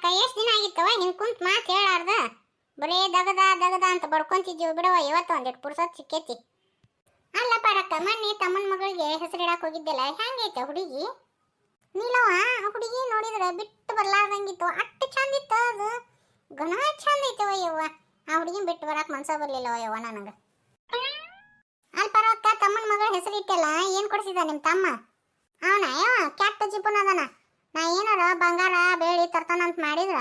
ಪಾರಕ್ಕ ಎಷ್ಟು ದಿನ ಆಗಿತ್ತವ ಹಿಂಗ್ ಕುಂತ್ ಮಾತು ಹೇಳಾರ್ದ ಬರೇ ದಗದ ದಗದ ಅಂತ ಬಡ್ಕೊಂತಿದ್ದೀವಿ ಬಿಡವ. ಇವತ್ತು ಒಂದಿಟ್ಟು ಪುರ್ಸೊತ್ ಸಿಕ್ಕೈತಿ. ಅಲ್ಲ ಪಾರಕ್ಕ, ಮೊನ್ನೆ ತಮ್ಮನ ಮಗಳಿಗೆ ಹೆಸರಿಡಾಕ್ ಹೋಗಿದ್ದೆಲ್ಲ, ಹೆಂಗೈತೆ ಹುಡುಗಿ? ನೀಲವ ಹುಡುಗಿ ನೋಡಿದ್ರೆ ಬಿಟ್ಟು ಬರ್ಲಾರ್ದಂಗಿತ್ತು, ಅಷ್ಟು ಚಂದ ಇತ್ತು. ಅದು ಗಣ ಚಂದ ಐತವ ಯವ್ವ. ಆ ಹುಡುಗಿನ ಬಿಟ್ಟು ಬರಾಕ್ ಮನ್ಸ ಬರ್ಲಿಲ್ಲವ ಯವ್ವ ನನಗೆ. ಅಲ್ಲಿ ಪರವಕ್ಕ ತಮ್ಮನ ಮಗಳ ಹೆಸರಿಟ್ಟಲ್ಲ, ಏನ್ ಕೊಡಿಸಿದ ನಿಮ್ ತಮ್ಮ? ಅವನ ಯಾವ ಕ್ಯಾಟ್ ಜಿಪುನ್ ಅದನ. ನಾ ಏನಾರ ಬಂಗಾರ ಬೇಳಿ ತರ್ತಾನಂತ ಮಾಡಿದ್ರ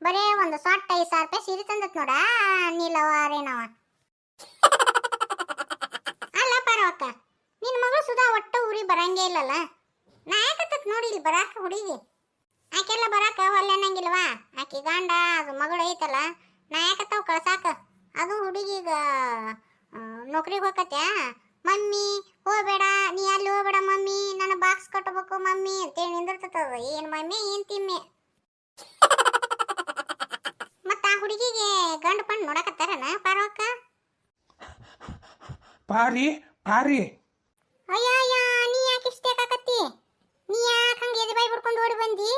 ಬರೇ ಒಂದು ಸೊಟ್ಟ 5,000 ರೂಪಾಯಿ ಸೀರೆ ತಂದತ್ ನೋಡ ನೀಲವ ರೇನವ. ಅಲ್ಲ ಪರವಕ್ಕ, ನಿನ್ ಮಗಳು ಸುಧಾ ಒಟ್ಟ ಊರಿ ಬರಂಗೇ ಇಲ್ಲಲ್ಲ. ನಾ ಯಾಕತ್ತತ್ ನೋಡಿ ಇಲ್ಲಿ ಬರಾಕ ಹುಡುಗಿ ಆಕೆಲ್ಲ ಬರಾಕ ಒಲ್ಲೆನಂಗಿಲ್ವಾ? ಆಕಿ ಗಂಡ ಅದು ಮಗಳು ಐತಲ್ಲ, ನಾ ಯಾಕತ್ತವ್ ಕಳ್ಸಾಕ. ಅದು ಹುಡುಗಿಗ ನೌಕರಿಗೆ ಹೋಗತ್ಯಾ. ಮಮ್ಮಿ ಹೋಗ್ಬೇಡ, ನೀ ಅಲ್ಲಿ ಹೋಗ್ಬೇಡ ಮಮ್ಮಿ, ನನ್ನ ಬಾಕ್ಸ್ ಕಟ್ಟಬೇಕು ಮಮ್ಮಿ ಅಂತೇಳಿ ನಿಂದಿರ್ತದ. ಏನ್ ಮಮ್ಮಿ ಏನ್ ತಿಮ್ಮೆ. ಮತ್ತ ಆ ಹುಡುಗಿಗೆ ಗಂಡ ಪಂಡ್ ನೋಡಕತ್ತಾರನ ಪಾರವಕ್ಕ? ಪಾರಿ ಪಾರಿ ಅಯ್ಯ ಅಯ್ಯ, ನೀ ಯಾಕೆ ಇಷ್ಟೇಕಾಕತ್ತಿ? ನೀ ಯಾಕೆ ಹಂಗೆ ಎದೆ ಬಾಯಿ ಬಿಡ್ಕೊಂಡು ಓಡಿ ಬಂದಿ?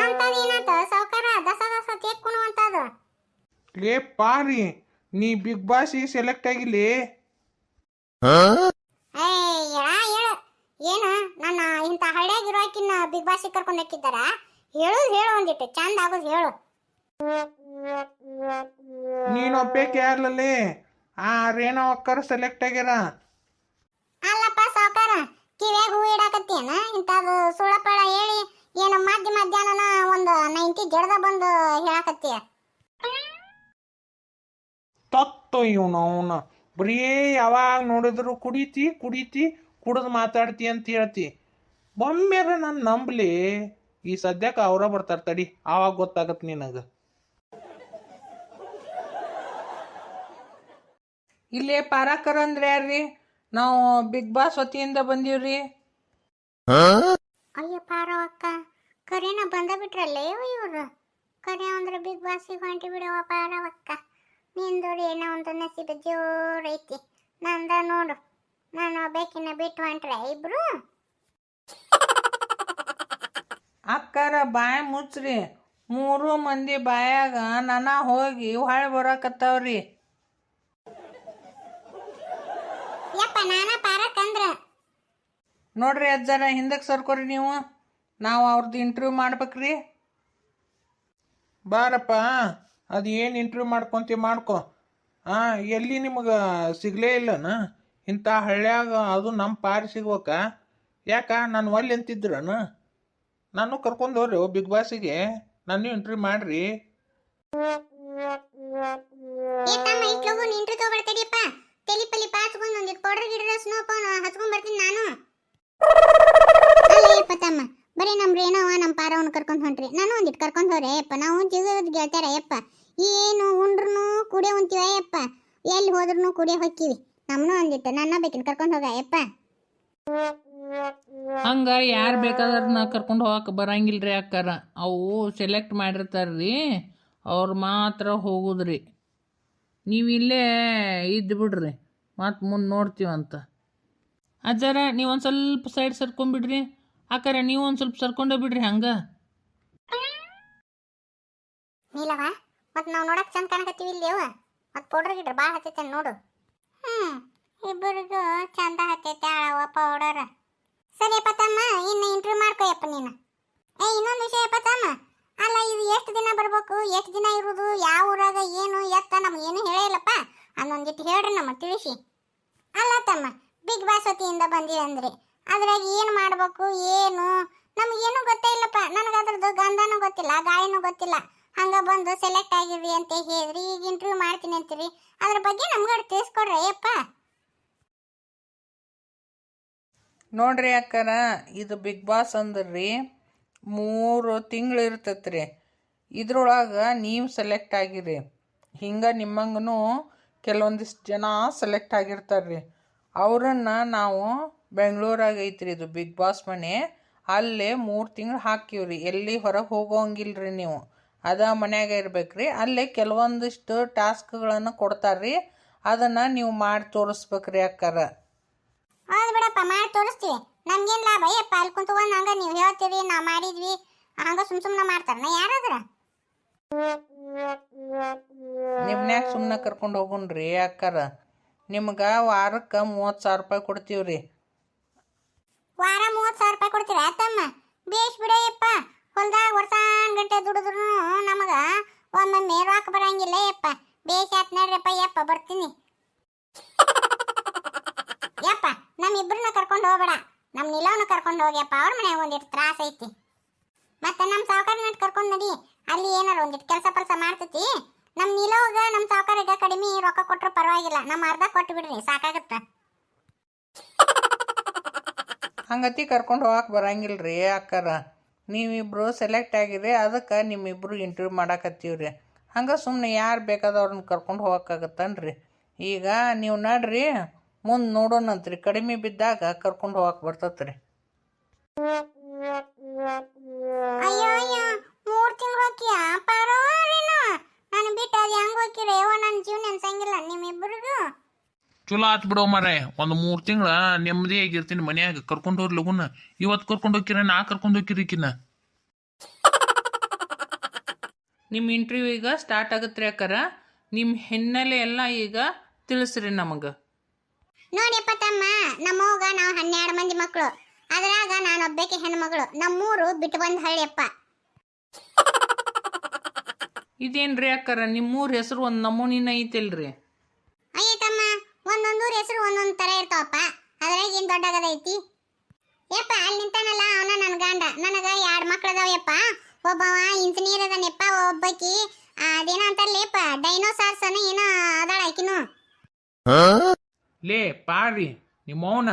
ಅಂತದೇನಾತ ಸಾವುಕಾರ? ದಸ ದಸ ತೇಕ್ಕೊಣು ಅಂತದ. ಲೇ ಪಾರಿ, ನೀ ಬಿಗ್ ಬಾಸಿಗೆ ಸೆಲೆಕ್ಟ್ ಆಗಿಲ್ಲಿ. ಏನು ನನ್ನ ಇಂಥ ಹಳ್ಳಿಯಾಗಿರೋಕಿನ್ನ ಬಿಗ್ ಬಾಸಿಗೆ ಕರ್ಕೊಂಡು ಹಾಕಿದ್ದಾರ? ಹೇಳು ಒಂದಿಟ್ಟು ಚಂದ ಆಗೋದು ಹೇಳು. ನೀನು ಒಪ್ಪೇಕೆ ಯಾರ್ಲಲ್ಲಿ? ಆ ರೇಣು ಅಕ್ಕರು ಸೆಲೆಕ್ಟ್ ಆಗ್ಯಾರ. ಅಲ್ಲಪ್ಪ ಸಾವುಕಾರ, ಕಿವ್ಯಾಗ ಹೂ ಇಡಾಕತ್ತೇನ? ಇಂಥದ್ದು ಸುಳಪಳ ಹೇಳಿ ಏನು ಮಧ್ಯಾಹ್ನ ಒಂದು 90 ಜಡದ ಬಂದು ಹೇಳಾಕತ್ತೀಯ. ತತ್ತು ಇವನು ಅವನ ಬರೀ ಯಾವಾಗ ನೋಡಿದ್ರು ಕುಡಿತಿ ಕುಡಿದು ಮಾತಾಡ್ತಿ ಅಂತ ಹೇಳ್ತಿ. ಒಮ್ಮೆರ ನಾನು ನಂಬಲಿ. ಈ ಸದ್ಯಕ್ಕೆ ಅವರ ಬರ್ತಾರ ತಡಿ, ಆವಾಗ ಗೊತ್ತಾಗತ್ತೆ ನಿನಗೆ. ಇಲ್ಲೇ ಪಾರಾಕರ್ ಅಂದ್ರೆ ಯಾರ್ರಿ? ನಾವು ಬಿಗ್ ಬಾಸ್ ವತಿಯಿಂದ ಬಂದೀವ್ರಿ. ಅಯ್ಯ ಪಾರವಕ್ಕ, ಕರೆನ ಬಂದ ಬಿಟ್ರಲ್ಲೇ ಇವ್ರು. ಕರೆ ಅಂದ್ರೆ ಬಿಗ್ ಬಾಸಿಗೆ ಹೊಂಟಿ ಬಿಡವ ಪಾರವಕ್ಕ. ನಿಂದೋಡಿ ಏನೋ ಒಂದು ನಸೀಬ ಜೋರೈತಿ. ನಂದ ನೋಡು, ನಾನು ಬೇಕಿನ ಬಿಟ್ಟು ಹೊಂಟ್ರೆ ಇಬ್ರು. ಅಕ್ಕಾರ ಬಾಯಿ ಮುಚ್ಚ್ರಿ. 3 ಮಂದಿ ಬಾಯಾಗ ನನ್ನ ಹೋಗಿ ಹೊಳೆ ಬರಕತ್ತಾವ್ರಿ. ಯಪ್ಪ ನಾನ ಪಾರಕ್ಕಂದ್ರ ನೋಡ್ರಿ ಅಜ್ಜಾರ, ಹಿಂದಕ್ಕೆ ಸರ್ಕೋರಿ ನೀವು. ನಾವು ಅವ್ರದ್ದು ಇಂಟರ್ವ್ಯೂ ಮಾಡ್ಬೇಕ್ರಿ. ಬಾರಪ್ಪ, ಅದು ಏನು ಇಂಟರ್ವ್ಯೂ ಮಾಡ್ಕೊಂತೀವಿ ಮಾಡ್ಕೊ. ಎಲ್ಲಿ ನಿಮಗೆ ಸಿಗಲೇ ಇಲ್ಲನ ಇಂಥ ಹಳ್ಳ್ಯಾಗ? ಅದು ನಮ್ಮ ಪಾರಿ ಸಿಗ್ಬೇಕ? ಯಾಕ ನಾನು ಒಲ್ಲೆ ಅಂತಿದ್ರನ? ನಾನು ಕರ್ಕೊಂಡು ಹೋಗ್ರಿ ಬಿಗ್ ಬಾಸಿಗೆ, ನಾನು ಇಂಟರ್ವ್ಯೂ ಮಾಡ್ರಿ. ತೆಲಿಪಲಿ ಪಾಚ್ಕೊಂಡು ಒಂದಿಟ್ಟು ಪೌಡರ್ ಗಿಡದ ಸ್ನೋಪಾನ್ ಹಚ್ಕೊಂಡ್ ಬರ್ತೀನಿ ನಾನು. ತಮ್ಮ ಬರೀ ನಮ್ಮ ರೇಣವ ನಮ್ಮ ಪಾರವನ್ನ ಕರ್ಕೊಂಡು ಹೊಂಟ್ರಿ. ನಾನು ಒಂದಿಟ್ಟು ಕರ್ಕೊಂಡು ಹೋರೆ ಯಪ್ಪ. ನಾವು ಜಿಗದ್ ಗೆಳ್ತಾರ ಯಪ್ಪ. ಏನು ಉಂಡ್ರು ಕುಡಿಯೋ ಉಂತೀವ ಯಪ್ಪ, ಎಲ್ಲಿ ಹೋದ್ರೂ ಕುಡಿಯೋ ಹೊಕ್ಕಿವಿ. ನಮ್ಮನ್ನು ಒಂದಿಟ್ಟು ನನ್ನ ಬೇಕಿನ ಕರ್ಕೊಂಡು ಹೋಗ ಯಪ್ಪ. ಹಂಗ ಯಾರು ಬೇಕಾದ್ರನ್ನ ಕರ್ಕೊಂಡು ಹೋಗಕ್ಕೆ ಬರಂಗಿಲ್ರಿ ಅಕ್ಕಾರ. ಅವು ಸೆಲೆಕ್ಟ್ ಮಾಡಿರ್ತಾರ್ರಿ, ಅವ್ರು ಮಾತ್ರ ಹೋಗುದ್ರಿ. ನೀವು ಇಲ್ಲೇ ಇದ್ದು ಬಿಡ್ರಿ, ಮತ್ತು ಮುಂದೆ ನೋಡ್ತೀವಂತ. ಅಜ್ಜಾರ ನೀವೊಂದು ಸ್ವಲ್ಪ ಸೈಡ್ ಸರ್ಕೊಂಡ್ಬಿಡ್ರಿ. ಅಕ್ಕಾರ ನೀವು ಒಂದು ಸ್ವಲ್ಪ ಸರ್ಕೊಂಡೇ ಬಿಡ್ರಿ. ಹಂಗೆ ನೀಲವ, ಮತ್ತು ನಾವು ನೋಡಕ್ಕೆ ಚಂದ ಕಾಣಕತ್ತೀವಿ ಇಲ್ಲೇವ. ಮತ್ತು ಪೌಡರ್ ಗಿಡ್ರ ಭಾಳ ಹತ್ತೈತೆ ನೋಡು. ಇಬ್ಬರಿಗೂ ಚಂದ ಹತ್ತೈತೆ ಆಳವ ಪೌಡರ್. ಸರಿಯಪ್ಪ ತಮ್ಮ, ಇನ್ನು ಇಂಟರ್ವ್ಯೂ ಮಾಡ್ಕೋಯಪ್ಪ ನೀನು. ಇನ್ನೊಂದು ವಿಷಯಪ್ಪ ತಮ್ಮ, ಅಲ್ಲ ಇದು ಎಷ್ಟು ದಿನ ಬರ್ಬೇಕು, ಎಷ್ಟು ದಿನ ಇರುವುದು, ಯಾವ ಊರಾಗ ಏನು ಎತ್ತ ನಮಗೇನು ಹೇಳಿಲ್ಲಪ್ಪ. ಅದೊಂದಿಟ್ಟು ಹೇಳ್ರಿ ನಮ್ಮ ತಿಳಿಸಿ. ಅಲ್ಲ ತಮ್ಮ, ಬಿಗ್ ಬಾಸ್ ವತಿಯಿಂದ ಬಂದೀವಿ ಅಂದ್ರಿ, ಅದ್ರಾಗ ಏನು ಮಾಡ್ಬೇಕು ಏನು ನಮಗೇನು ಗೊತ್ತೇ ಇಲ್ಲಪ್ಪ. ನನಗೆ ಅದ್ರದ್ದು ಗಂಧನೂ ಗೊತ್ತಿಲ್ಲ, ಗಾಳಿನೂ ಗೊತ್ತಿಲ್ಲ. ಹಂಗ ಬಂದು ಸೆಲೆಕ್ಟ್ ಆಗಿರಿ ಅಂತ ಹೇಳಿದ್ರಿ, ಈಗ ಇಂಟರ್ವ್ಯೂ ಮಾಡ್ತೀನಿ ಅಂತೀರಿ. ಅದ್ರ ಬಗ್ಗೆ ನಮ್ಗೆ ತಿಳಿಸ್ಕೊಡ್ರಿ ಅಯ್ಯಪ್ಪ. ನೋಡ್ರಿ ಅಕ್ಕಾರ, ಇದು ಬಿಗ್ ಬಾಸ್ ಅಂದ್ರಿ 3 ತಿಂಗಳು ಇರ್ತೈತ್ರಿ. ಇದ್ರೊಳಗೆ ನೀವು ಸೆಲೆಕ್ಟ್ ಆಗಿರಿ. ಹಿಂಗೆ ನಿಮ್ಮಂಗೂ ಕೆಲವೊಂದಿಷ್ಟು ಜನ ಸೆಲೆಕ್ಟ್ ಆಗಿರ್ತಾರ್ರಿ. ಅವ್ರನ್ನ ನಾವು ಬೆಂಗಳೂರಾಗ ಐತ್ರಿ ಇದು ಬಿಗ್ ಬಾಸ್ ಮನೆ, ಅಲ್ಲೇ 3 ತಿಂಗಳು ಹಾಕಿವ್ರಿ. ಎಲ್ಲಿ ಹೊರಗೆ ಹೋಗೋಂಗಿಲ್ರಿ ನೀವು, ಅದ ಮನ್ಯಾಗ ಇರ್ಬೇಕ್ರಿ. ಅಲ್ಲೇ ಕೆಲವೊಂದಿಷ್ಟು ಟಾಸ್ಕ್ಗಳನ್ನು ಕೊಡ್ತಾರ್ರಿ, ಅದನ್ನು ನೀವು ಮಾಡಿ ತೋರಿಸ್ಬೇಕ್ರಿ ಅಕ್ಕಾರ. ಹೌದು ಬಿಡಪ್ಪ, ಯಪ್ಪ ಮಾಡಿ ತೋರಿಸ್ತೀವಿ. ನಮ್ಗೇನ್ ಲಾಭ ಯಪ್ಪ? ಅಲ್ಲಿ ಕುಂತ್ಕೊಂಡು ಹಂಗ ನೀವು ಹೇಳ್ತೀರಿ ನಾವು ಮಾಡಿದ್ವಿ ಹಂಗ ಸುಮ್ಮನೆ ಮಾಡ್ತಾರನ ಯಾರಾದ್ರ? ನಿಮ್ನ್ಯಾಗ ಸುಮ್ಮನೆ ಕರ್ಕೊಂಡು ಹೋಗುಣ್ರಿ ಅಕ್ಕಾರ. ನಿಮ್ಗೆ ವಾರಕ್ಕೆ 30,000 ರೂಪಾಯಿ ಕೊಡ್ತೀವ್ರಿ. ವಾರ 30,000 ರೂಪಾಯಿ ಕೊಡ್ತೀರಾ ತಮ್ಮ? ಬೇಷ್ ಬಿಡಯ್ಯಪ್ಪ. ಹೊಲ್ದಾಗ ವರ್ಷಾನ್ಗಂಟೆ ದುಡಿದ್ರು ನಮಗ ಒಮ್ಮೊಮ್ಮೆ ರೊಕ್ಕ ಬರಂಗಿಲ್ಲ ಯಪ್ಪ. ಬೇಷ್ ಆತ್ ನೋಡ್ರಪ್ಪ ಯಪ್ಪ, ಬರ್ತೀನಿ ಯಪ್ಪ. ನಮ್ಮಿಬ್ರನ್ನ ಕರ್ಕೊಂಡು ಹೋಗ್ಬೇಡ, ನಮ್ಮ ನಿಲವನ್ನ ಕರ್ಕೊಂಡು ಹೋಗ್ಯಪ್ಪ. ಅವ್ರ ಮನ್ಯಾಗ ಒಂದಿಟ್ಟು ತ್ರಾಸ ಐತಿ. ಮತ್ತೆ ನಮ್ಮ ಸಾವುಕಾರನ ಕರ್ಕೊಂಡು ನಡಿ, ಅಲ್ಲಿ ಏನಾರ ಒಂದಿಟ್ಟು ಕೆಲಸ ಪಲ್ಸ ಮಾಡ್ತೈತಿ. ನಮ್ಮ ನಿಲವಗ ನಮ್ಮ ಸಾವುಕಾರಿಗೆ ಕಡಿಮೆ ರೊಕ್ಕ ಕೊಟ್ಟರು ಪರವಾಗಿಲ್ಲ, ನಮ್ಮ ಅರ್ಧ ಕೊಟ್ಟು ಬಿಡ್ರಿ ಸಾಕಾಗತ್ತ. ಹಂಗತಿ ಕರ್ಕೊಂಡು ಹೋಗಕ್ಕೆ ಬರಂಗಿಲ್ರಿ ಅಕ್ಕಾರ. ನೀವಿಬ್ರು ಸೆಲೆಕ್ಟ್ ಆಗಿರಿ, ಅದಕ್ಕೆ ನಿಮ್ಮಿಬ್ರು ಇಂಟರ್ವ್ಯೂ ಮಾಡಾಕತ್ತೀವ್ರಿ. ಹಂಗೆ ಸುಮ್ಮನೆ ಯಾರು ಬೇಕಾದವ್ರನ್ನ ಕರ್ಕೊಂಡು ಹೋಗಕ್ಕಾಗತ್ತನ್ರಿ. ಈಗ ನೀವು ನಡ್ರಿ, ಮುಂದೆ ನೋಡೋಣಂತ್ರಿ. ಕಡಿಮೆ ಬಿದ್ದಾಗ ಕರ್ಕೊಂಡು ಹೋಗಕ್ಕೆ ಬರ್ತತ್ರಿ. ಅಯ್ಯೋ ಅಯ್ಯೋ, 3 ತಿಂಗಳು ಹೋಗ್ತೀಯ ಪರವಾಗಿಲ್ಲ. ನಾನು ಬಿಟ್ಟು ಅದು ಹೆಂಗೆ ಹೋಗ್ತೀರ ಯವ್ವ? ನನ್ನ ಜೀವನ ಅನ್ಸಂಗಿಲ್ಲ ನಿಮ್ಮಿಬ್ಬರಿಗೂ. ಚಲೋ ಆತ್ ಬಿಡೋ ಮಾರೆ. ಒಂದು 3 ತಿಂಗಳ ನೆಮ್ಮದಿ ಆಗಿರ್ತೀನಿ ಮನ್ಯಾಗ. ಕರ್ಕೊಂಡು ಹೋಗ್ರಿ ಲಗುನ. ಇವತ್ತು ಕರ್ಕೊಂಡು ಹೋಗಿರ, ನಾ ಕರ್ಕೊಂಡು ಹೋಗಿರಿಕಿನ. ನಿಮ್ಮ ಇಂಟರ್ವ್ಯೂ ಈಗ ಸ್ಟಾರ್ಟ್ ಆಗತ್ರಿ ಅಕ್ಕಾರ. ನಿಮ್ಮ ಹಿನ್ನೆಲೆ ಎಲ್ಲ ಈಗ ತಿಳಿಸ್ರಿ ನಮಗೆ. ನೋಡಿಯಪ್ಪ ತಮ್ಮ, ನಮ್ಮವ್ಗ ನಾವು 12 ಮಂದಿ ಮಕ್ಕಳು, ಅದ್ರಾಗ ನಾನೊಬ್ಬಾಕಿ ಹೆಣ್ಮಗಳು. ನಮ್ಮೂರು ಬಿಟ್ಟು ಬಂದ ಹಳ್ಳಿಯಪ್ಪ. ಇದೇನ್ರಿ ಅಕ್ಕಾರ, ನಿಮ್ಮೂರ ಹೆಸರು ಒಂದು ನಮೂನಿನ ಐತಿಲ್ರಿ? ಅಯ್ಯ ತಮ್ಮ, ಒಂದೊಂದೂರ ಹೆಸರು ಒಂದೊಂದು ಥರ ಇರ್ತಾವಪ್ಪ. ಅದ್ರಾಗ ಏನು ದೊಡ್ಡಗದೈತಿ ಯಪ್ಪ. ಅಲ್ಲಿ ನಿಂತಾನಲ್ಲ ಅವನ ನನ್ನ ಗಂಡ. ನನಗೆ 2 ಮಕ್ಳು ಅದಾವಯಪ್ಪ. ಒಬ್ಬವ ಇಂಜಿನಿಯರ್ ಅದಾನಪ್ಪ, ಒಬ್ಬಾಕಿ ಅದೇನೋ ಅಂತಾರಲ್ಲಪ್ಪ ಡೈನೋಸಾರ್ಸನ ಏನೋ ಅದಾಳ ಆಕಿನು. ಲೇ ಪಾರಿ ನಿಮ್ಮವನ,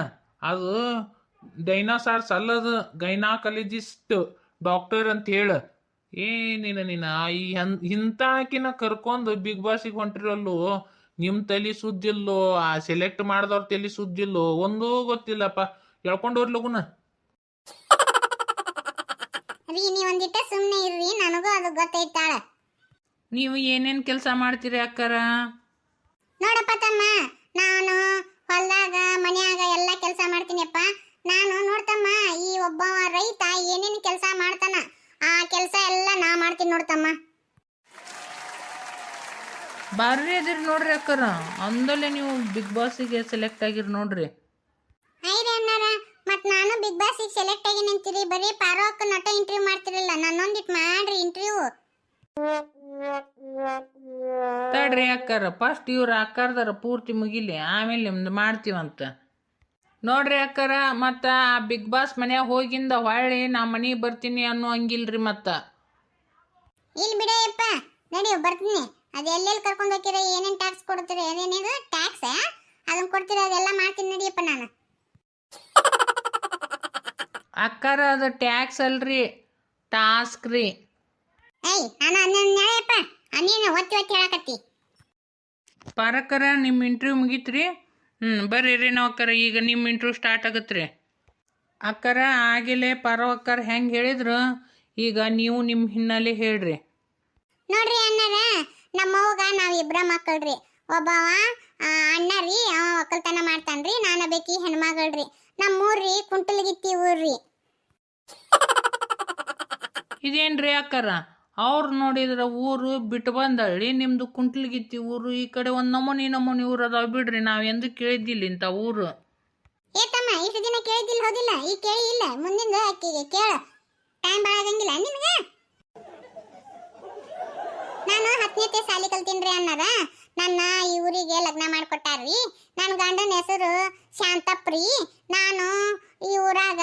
ಅದು ಡೈನೋಸಾರ್ಸ್ ಅಲ್ಲದು, ಗೈನಾಕಾಲಜಿಸ್ಟ್ ಡಾಕ್ಟರ್ ಅಂತ ಹೇಳು. ನೀನ ಈ ಇಂಥಾಕಿನ ಕರ್ಕೊಂಡು ಬಿಗ್ ಬಾಸಿಗೆ ಹೊಂಟಿರಲ್ಲೋ. ನಿಮ್ಮ ತಲೆ ಸುದ್ದಿಲ್ಲೋ, ಆ ಸೆಲೆಕ್ಟ್ ಮಾಡಿದವ್ರ ತಲೆ ಸುದ್ದಿಲ್ಲೋ, ಒಂದೂ ಗೊತ್ತಿಲ್ಲಪ್ಪ. ಹೇಳ್ಕೊಂಡು ಹೋಗ್ಲಗುನ. ರೀ ನೀವು ಒಂದಿಟ್ಟ ಸುಮ್ಮನೆ ಇರ್ರಿ, ನನಗೂ ಅದು ಗೊತ್ತೈತಾಳ. ನೀವು ಏನೇನು ಕೆಲಸ ಮಾಡ್ತೀರಿ ಅಕ್ಕಾರ? ನೋಡಪ್ಪ ತಮ್ಮ, ನಾನು ಹೊಲ್ದಾಗ ಮನ್ಯಾಗ ಎಲ್ಲ ಕೆಲಸ ಮಾಡ್ತೀನಿಯಪ್ಪ. ನಾನು ನೋಡ್ತಮ್ಮ, ಈ ಒಬ್ಬ ರೈತ ಏನೇನು ಕೆಲಸ ಮಾಡ್ತಾನ ಆ ಕೆಲಸ ಎಲ್ಲ ನಾ ಮಾಡ್ತೀನಿ ನೋಡ್ತಮ್ಮ. ಬಾರ್ರಿ ಅದಿರಿ ನೋಡ್ರಿ ಅಕ್ಕಾರ. ಅಂದಲ್ಲೇ ನೀವು ಬಿಗ್ ಬಾಸಿಗೆ ಸೆಲೆಕ್ಟ್ ಆಗಿರಿ ನೋಡ್ರಿ. ಐರಿ ಅಣ್ಣಾರ, ಮತ್ತು ನಾನು ಬಿಗ್ ಬಾಸಿಗೆ ಸೆಲೆಕ್ಟ್ ಆಗಿ ನಿಂತೀರಿ. ಬರೀ ಪಾರೋಕ್ ನಟ ಇಂಟರ್ವ್ಯೂ ಮಾಡ್ತಿರಲ್ಲ, ನನ್ನೊಂದಿಟ್ಟು ಮಾಡ್ರಿ ಇಂಟರ್ವ್ಯೂ. ತಡ್ರಿ ಅಕ್ಕಾರ, ಫಸ್ಟ್ ಇವ್ರ ಅಕ್ಕಾರ್ದಾರ ಪೂರ್ತಿ ಮುಗಿಲಿ, ಆಮೇಲೆ ನಿಮ್ದು ಮಾಡ್ತೀವಂತ. ನೋಡ್ರಿ ಅಕ್ಕಾರ, ಮತ್ತು ಆ ಬಿಗ್ ಬಾಸ್ ಮನ್ಯಾಗ ಹೋಗಿಂದ ಹೊಳ್ಳಿ ನಾ ಮನೆಗೆ ಬರ್ತೀನಿ ಅನ್ನೋ ಹಂಗಿಲ್ರಿ. ಮತ್ತು ಇಲ್ಲಿ ಬಿಡಯ್ಯಪ್ಪ, ನಡಿಯೋ ಬರ್ತೀನಿ. ಅದು ಎಲ್ಲೆಲ್ಲಿ ಕರ್ಕೊಂಡು ಹೋಗ್ತೀರ, ಏನೇನು ಟ್ಯಾಕ್ಸ್ ಕೊಡ್ತೀರ, ಏನೇನಿದು ಟ್ಯಾಕ್ಸ್ ಅದನ್ನು ಕೊಡ್ತೀರ, ಅದೆಲ್ಲ ಮಾಡ್ತೀನಿ ನಡಿಯಪ್ಪ ನಾನು. ಅಕ್ಕಾರ, ಅದು ಟ್ಯಾಕ್ಸ್ ಅಲ್ರಿ, ಟಾಸ್ಕ್ ರೀ. ಏಯ್ ನಾನು ಅನ್ನಪ್ಪ, ನೀನು ಒತ್ತಿ ಒತ್ತಿ ಹೇಳಕತ್ತಿ. ಪಾರಕ್ಕರ, ನಿಮ್ಮ ಇಂಟರ್ವ್ಯೂ ಮುಗೀತ್ರಿ. ಬರ್ರಿ ರೀ ನಾವು ಅಕ್ಕಾರ, ಈಗ ನಿಮ್ಮ ಇಂಟರ್ವ್ಯೂ ಸ್ಟಾರ್ಟ್ ಆಗತ್ತೆ ರೀ. ಅಕ್ಕಾರ, ಆಗಿಲೇ ಪಾರೋ ಅಕ್ಕಾರ ಹೆಂಗೆ ಹೇಳಿದ್ರು, ಈಗ ನೀವು ನಿಮ್ಮ ಹಿನ್ನೆಲೆ ಹೇಳ್ರಿ. ನೋಡ್ರಿ ಅಣ್ಣರ, ನಮ್ಮವ್ಗ ನಾವಿಬ್ರ ಮಕ್ಕಳ್ರಿ. ಒಬ್ಬವ ಅಣ್ಣ ರೀ, ಅವ ಒಕ್ಕಲ್ತನ ಮಾಡ್ತಾನ್ರಿ. ನಾನು ಬೇಕಿ ಹೆಣ್ಮಗಳ್ರಿ. ನಮ್ಮೂರ್ರಿ ಕುಂಟಲ್ಗಿತ್ತಿ ಊರ್ರಿ. ಇದೇನ್ರಿ ಅಕ್ಕಾರ, ಅವ್ರು ನೋಡಿದ್ರೆ ಊರು ಬಿಟ್ಟು ಬಂದಳ್ಳಿ, ನಿಮ್ಮದು ಕುಂಟ್ಲಿಗಿತ್ತಿ ಊರು. ಈ ಕಡೆ ಒಂದು ನಮೂನಿ ಊರು ಅದಾವ ಬಿಡ್ರಿ. ನಾವು ಎಂದು ಕೇಳಿದ್ದಿಲ್ಲ ಇಂಥ ಊರು. ಏ ತಮ್ಮ, ಇಷ್ಟು ದಿನ ಕೇಳಿದ್ದಿಲ್ಲ ಹೋದಿಲ್ಲ, ಈಗ ಕೇಳಿ ಇಲ್ಲ. ಮುಂದಿಂದ ಅಕ್ಕಿಗೆ ಕೇಳ, ಟೈಮ್ ಭಾಳ ಆಗಂಗಿಲ್ಲ ನಿನಗೆ. ನಾನು 10ನೇ ಸಾಲಿ ಕಲ್ತೀನ್ರಿ ಅಣ್ಣಾರ. ನನ್ನ ಈ ಊರಿಗೆ ಲಗ್ನ ಮಾಡಿಕೊಟ್ಟಾರ್ರಿ. ನನ್ನ ಗಂಡನ ಹೆಸರು ಶಾಂತಪ್ರಿ. ನಾನು ಈ ಊರಾಗ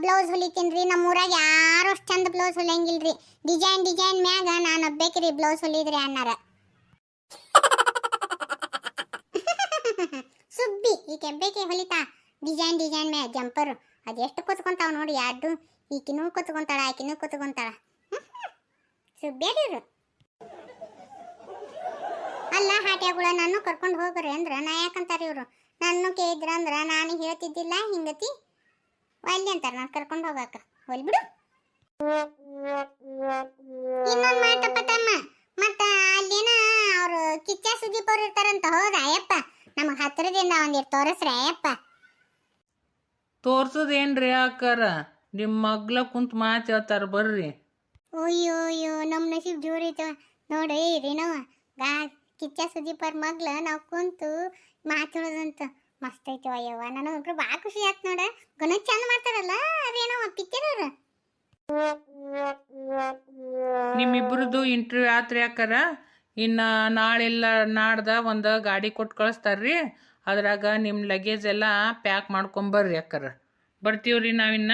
ಬ್ಲೌಸ್ ಹೊಲಿತೀನ್ರಿ. ನಮ್ಮ ಊರಾಗ ಯಾರು ಅಷ್ಟು ಚಂದ ಬ್ಲೌಸ್ ಹೊಲಿಯಂಗಿಲ್ರಿ. ಡಿಸೈನ್ ಮ್ಯಾಗ ನಾನು ಒಬ್ಬೇಕ್ರಿ ಬ್ಲೌಸ್ ಹೊಲಿದ್ರಿ ಅಣ್ಣಾರ. ಸುಬ್ಬಿ ಈ ಕೆಬ್ಬೆಕೆ ಹೊಲಿತಾ ಡಿಸೈನ್ ಮ್ಯಾಗ ಜಂಪರು. ಅದೆಷ್ಟು ಕೂತ್ಕೊಂತಾವ ನೋಡಿ, ಯಾರ್ದು ಈಕಿನೂ ಕೂತ್ಕೊಂತಾಳ, ಆಕಿನೂ ಕೂತ್ಕೊಂತಾಳ. ಸುಬ್ಬ್ಯಾರಿ ಇವರು. ಅಲ್ಲ ಹಾಟ್ಯಾಗುಳ, ನಾನು ಕರ್ಕೊಂಡು ಹೋಗ್ರಿ ಅಂದ್ರೆ ನಾ ಯಾಕಂತಾರೆ ಇವರು. ನನ್ನ ಕೇಳಿದ್ರ ಅಂದ್ರೆ ನಾನು ಹೇಳ್ತಿದ್ದಿಲ್ಲ ಹಿಂಗತಿ ಒಲ್ಲಿ ಅಂತಾರೆ. ನಾನು ಕರ್ಕೊಂಡು ಹೋಗಾಕ ಹೊಲ್ಬಿಡು. ಇನ್ನೊಂದು ಮಾತಪ್ಪ ತಮ್ಮ, ಮತ್ತ ಅಲ್ಲೇನ ಅವರು ಕಿಚ್ಚ ಸುದೀಪ್ ಅವ್ರು ಇರ್ತಾರಂತ. ಹೌದಾ ಅಯ್ಯಪ್ಪ? ನಮಗೆ ಹತ್ತಿರದಿಂದ ಒಂದಿಟ್ಟು ತೋರಿಸ್ರಿ ಅಯ್ಯಪ್ಪ. ತೋರ್ಸೋದೇನ್ರಿ ಅಕ್ಕಾರ ನಿಮ್ಮ ಮಗ್ಲ ಕುಂತು ಮಾತು ಹೇಳ್ತಾರ ಬರ್ರಿ. ಅಯ್ಯೋ ಅಯ್ಯೋ ನಮ್ಮ ನಸೀಬ್ ಜೋರೈತ ನೋಡ್ರಿ ರೇಣವ ಗಾ ಕಿಚ್ಚ ಸುದೀಪರ್ ಮಗ್ಲ ನಾವು ಕುಂತು ಮಾತಾಡೋದಂತ ಮಸ್ತ್ ಐತೆ ಅಯ್ಯವ್ವ ನನಗೆ ಭಾಳ ಖುಷಿ ಆಯ್ತು ನೋಡ ಗಣ ಚಂದ ಮಾಡ್ತಾರಲ್ಲ ರೇಣವ ಪಿಕ್ಚರ್ ಅವ್ರು. ನಿಮ್ಮಿಬ್ರದ್ದು ಇಂಟರ್ವ್ಯೂ ಆತ್ರಿ ಅಕ್ಕಾರ. ಇನ್ನು ನಾಳೆಲ್ಲ ನಾಡ್ದ ಒಂದು ಗಾಡಿ ಕೊಟ್ಟು ಕಳಿಸ್ತಾರ್ರಿ. ಅದ್ರಾಗ ನಿಮ್ಮ ಲಗೇಜ್ ಎಲ್ಲ ಪ್ಯಾಕ್ ಮಾಡ್ಕೊಂಬರ್ರಿ ಅಕ್ಕಾರ. ಬರ್ತೀವ್ರಿ ನಾವಿನ್ನ.